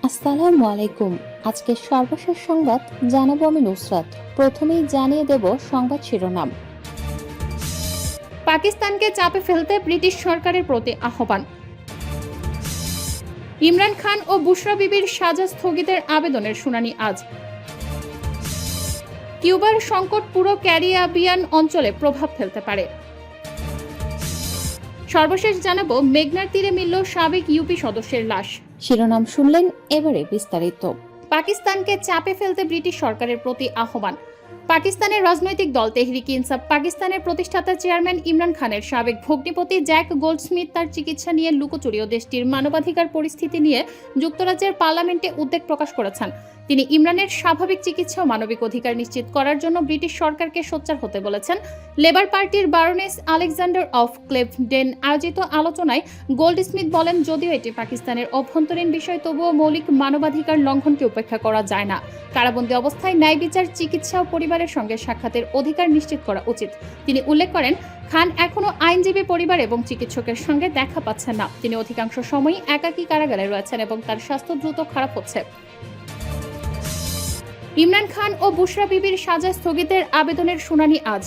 আসসালামু আলাইকুম। আজকে সর্বশেষ সংবাদ জানাবো আমি নুসরাত। প্রথমেই জানিয়ে দেব সংবাদ শিরোনাম। পাকিস্তানকে চাপে ফেলতে ব্রিটিশ সরকারের প্রতি আহ্বান। ইমরান খান ও বুশরা বিবির সাজা স্থগিতের আবেদনের শুনানি আজ। কিউবার সংকট পুরো ক্যারিবিয়ান অঞ্চলে প্রভাব ফেলতে পারে। সর্বশেষ জানাবো মেঘনার তীরে মিলল সাবেক ইউপি সদস্যের লাশ। শিরোনাম শুনলেন, এবারে বিস্তারিত। পাকিস্তানকে চাপে ফেলতে ব্রিটিশ সরকারের প্রতি আহ্বান। পাকিস্তানের রাজনৈতিক দল তেহরিক ইনসাফ পাকিস্তানের প্রতিষ্ঠাতা চেয়ারম্যান ইমরান খানের সাবেক ভগ্নিপতি জ্যাক গোল্ডস্মিথ তার চিকিৎসা নিয়ে লুকোচুরি ও দেশটির মানবাধিকার পরিস্থিতি নিয়ে যুক্তরাজ্যের পার্লামেন্টে উদ্বেগ প্রকাশ করেছেন। তিনি ইমরানের স্বাভাবিক চিকিৎসা ও মানবিক অধিকার নিশ্চিত করার জন্য ব্রিটিশ সরকারকে সোচ্চার হতে বলেছেন। লেবার পার্টির বারোনেস আলেকজান্ডার অফ ক্লেভডেন আয়োজিত আলোচনায় গোল্ডস্মিথ বলেন, যদিও এটি পাকিস্তানের অভ্যন্তরীণ বিষয়, তবুও মৌলিক মানবাধিকার লঙ্ঘনকে উপেক্ষা করা যায় না। কারাবন্দী অবস্থায় ন্যায় বিচার, চিকিৎসা ও পরিবারের সঙ্গে সাক্ষাতের অধিকার নিশ্চিত করা উচিত। তিনি উল্লেখ করেন, খান এখনো আইনজীবী, পরিবার এবং চিকিৎসকের সঙ্গে দেখা পাচ্ছেন না। তিনি অধিকাংশ সময়ই একাকী কারাগারে রয়েছেন এবং তার স্বাস্থ্য দ্রুত খারাপ হচ্ছে। ইমরান খান ও বুশরা বিবির সাজা স্থগিতের আবেদনের শুনানি আজ।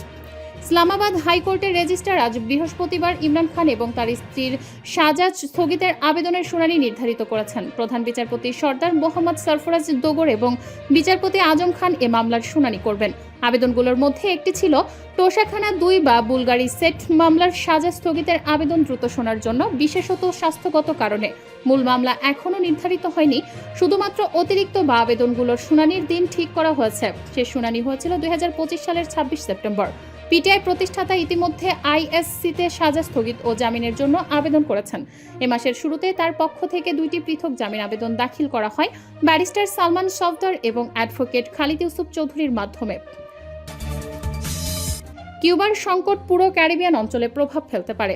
ইসলামাবাদ হাইকোর্টের রেজিস্ট্রার আজ বৃহস্পতিবার ইমরান খান এবং তার স্ত্রীর সাজা স্থগিতের আবেদনের শুনানি নির্ধারিত করেছেন। প্রধান বিচারপতি সর্দার মোহাম্মদ সরফরাজ দোগর এবং বিচারপতি আজম খান এ মামলার শুনানি করবেন। আবেদনগুলোর মধ্যে একটি ছিল টোশাখানা 2 বা বুলগারি সেট মামলার সাজা স্থগিতের আবেদন দ্রুত শোনার জন্য, বিশেষত স্বাস্থ্যগত কারণে। মূল মামলা এখনও নির্ধারিত হয়নি, শুধুমাত্র অতিরিক্ত বা আবেদনগুলোর শুনানির দিন ঠিক করা হয়েছে। শেষ শুনানি হয়েছিল 2025 সালের 26 সেপ্টেম্বর। পিটিআই প্রতিষ্ঠাতা ইতিমধ্যে আইএসসিতে সাজা স্থগিত ও জামিনের জন্য আবেদন করেছেন। এ মাসের শুরুতে তার পক্ষ থেকে 2টি পৃথক জামিন আবেদন দাখিল করা হয় ব্যারিস্টার সালমান সফদর এবং অ্যাডভোকেট খালিদ ইউসুফ চৌধুরীর মাধ্যমে। কিউবার সংকট পুরো ক্যারিবিয়ান অঞ্চলে প্রভাব ফেলতে পারে।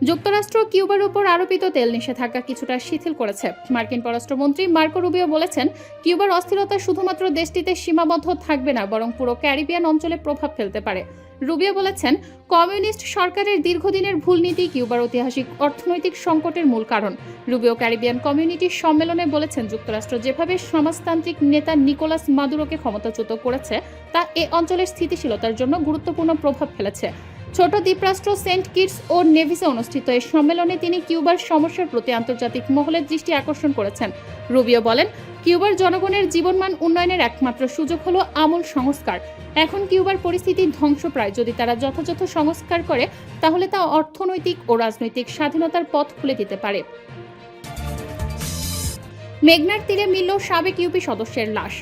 যুক্তরাষ্ট্র কিউবার উপর আরোপিত তেল নিষেধাজ্ঞা কিছুটা শিথিল করেছে। মার্কিন পররাষ্ট্রমন্ত্রী মার্কো রুবিও বলেছেন, কিউবার অস্থিরতা শুধুমাত্র দেশটিতে সীমাবদ্ধ থাকবে না, বরং পুরো ক্যারিবিয়ান অঞ্চলে প্রভাব ফেলতে পারে। রুবিও বলেছেন, কমিউনিস্ট সরকারের দীর্ঘদিনের ভুল নীতি কিউবার ঐতিহাসিক অর্থনৈতিক সংকটের মূল কারণ। রুবিও ক্যারিবিয়ান কমিউনিটির সম্মেলনে বলেছেন, যুক্তরাষ্ট্র যেভাবে সমাজতান্ত্রিক নেতা নিকোলাস মাদুরোকে ক্ষমতাচ্যুত করেছে তা এ অঞ্চলের স্থিতিশীলতার জন্য গুরুত্বপূর্ণ প্রভাব ফেলেছে। ছোট দ্বীপরাষ্ট্র সেন্ট কিটস ও নেভিসে অনুষ্ঠিত এই সম্মেলনে তিনি কিউবার সমস্যার প্রতি আন্তর্জাতিক মহলের দৃষ্টি আকর্ষণ করেছেন। রুবিও বলেন, কিউবার জনগণের জীবনমান উন্নয়নের একমাত্র সুযোগ হলো আমূল সংস্কার। এখন কিউবার পরিস্থিতি ধ্বংসপ্রায়। যদি তারা যথাযথ সংস্কার করে, তাহলে তা অর্থনৈতিক ও রাজনৈতিক স্বাধীনতার পথ খুলে দিতে পারে। মেঘনার তীরে মিলল সাবেক ইউপি সদস্যের লাশ।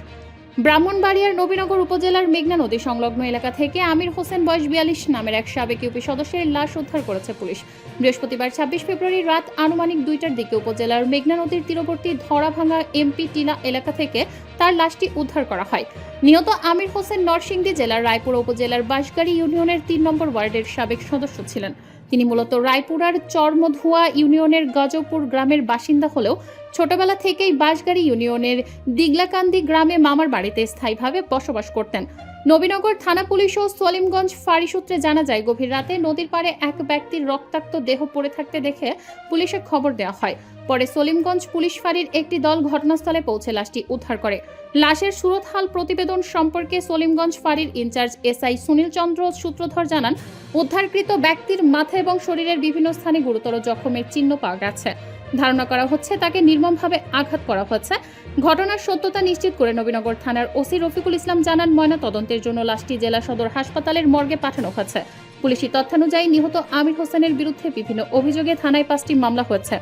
ব্রাহ্মণবাড়িয়ার নবীনগর উপজেলার মেঘনা নদী সংলগ্ন এলাকা থেকে আমির হোসেন বয়স 42 নামের এক সাবেক ইউপি সদস্যের লাশ উদ্ধার করেছে পুলিশ। বৃহস্পতিবার 26 ফেব্রুয়ারি রাত আনুমানিক 2টার দিকে উপজেলার মেঘনা নদীর তীরবর্তী ধরাভাঙা এমপি টিলা এলাকা থেকে তার লাশটি উদ্ধার করা হয়। নিহত আমির হোসেন নরসিংদী জেলার রায়পুরা উপজেলার বাঁশগাড়ি ইউনিয়নের 3 নম্বর ওয়ার্ডের সাবেক সদস্য ছিলেন। তিনি মূলত রায়পুরার চরমধুয়া ইউনিয়নের গজপুর গ্রামের বাসিন্দা হলেও ছোটবেলা থেকেই বাঁশগাড়ি ইউনিয়নের দিগলাকান্দি গ্রামে মামার বাড়িতে স্থায়ীভাবে বসবাস করতেন। নবীনগর থানা পুলিশ ও সলিমগঞ্জ ফাঁড়ি সূত্রে জানা যায়, গভীর রাতে নদীর পাড়ে এক ব্যক্তির রক্তাক্ত দেহ পড়ে থাকতে দেখে পুলিশে খবর দেওয়া হয়। পরে সলিমগঞ্জ পুলিশ ফাঁড়ির একটি দল ঘটনাস্থলে পৌঁছে লাশটি উদ্ধার করে। লাশের সুরতহাল প্রতিবেদন সম্পর্কে সলিমগঞ্জ ফাঁড়ির ইনচার্জ এসআই সুনীল চন্দ্র সূত্রধর জানান, উদ্ধারকৃত ব্যক্তির মাথা এবং শরীরের বিভিন্ন স্থানে গুরুতর জখমের চিহ্ন পাওয়া গেছে। ধারণা করা হচ্ছে তাকে নির্মমভাবে আঘাত করা হয়েছে। ঘটনার সত্যতা নিশ্চিত করে নবীনগর থানার ওসি রফিকুল ইসলাম জানান, ময়না তদন্তের জন্য লাশটি জেলা সদর হাসপাতালের মর্গে পাঠানো হয়েছে। পুলিশি তথ্যানুযায়ী নিহত আমির হোসেনের বিরুদ্ধে বিভিন্ন অভিযোগে থানায় 5টি মামলা হয়েছে।